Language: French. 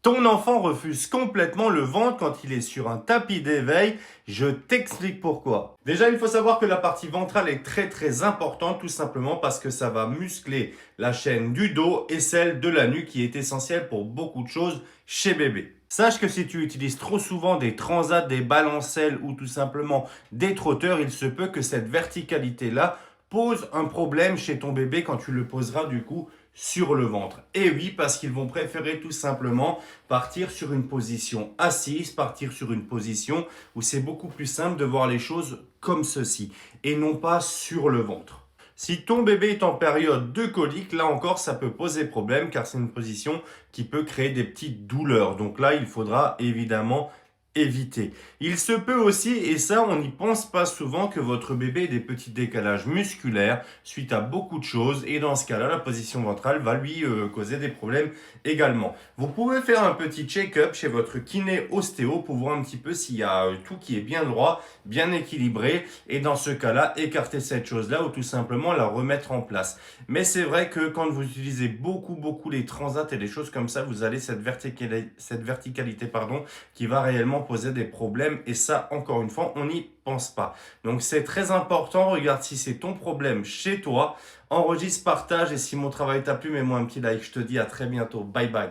Ton enfant refuse complètement le ventre quand il est sur un tapis d'éveil. Je t'explique pourquoi. Déjà, il faut savoir que la partie ventrale est très importante tout simplement parce que ça va muscler la chaîne du dos et celle de la nuque qui est essentielle pour beaucoup de choses chez bébé. Sache que si tu utilises trop souvent des transats, des balancelles ou tout simplement des trotteurs, il se peut que cette verticalité-là pose un problème chez ton bébé quand tu le poseras du coup sur le ventre. Et oui, parce qu'ils vont préférer tout simplement partir sur une position assise, partir sur une position où c'est beaucoup plus simple de voir les choses comme ceci et non pas sur le ventre. Si ton bébé est en période de colique, là encore, ça peut poser problème car c'est une position qui peut créer des petites douleurs. Donc là, il faudra évidemment éviter. Il se peut aussi, et ça on n'y pense pas souvent, que votre bébé ait des petits décalages musculaires suite à beaucoup de choses et dans ce cas-là, la position ventrale va lui causer des problèmes également. Vous pouvez faire un petit check-up chez votre kiné ostéo pour voir un petit peu s'il y a tout qui est bien droit, bien équilibré et dans ce cas-là, écarter cette chose-là ou tout simplement la remettre en place. Mais c'est vrai que quand vous utilisez beaucoup les transats et des choses comme ça, vous avez cette verticalité pardon, qui va réellement poser des problèmes et ça, encore une fois, on n'y pense pas. Donc c'est très important, regarde si c'est ton problème chez toi, enregistre, partage et si mon travail t'a plu, mets-moi un petit like. Je te dis à très bientôt, bye bye.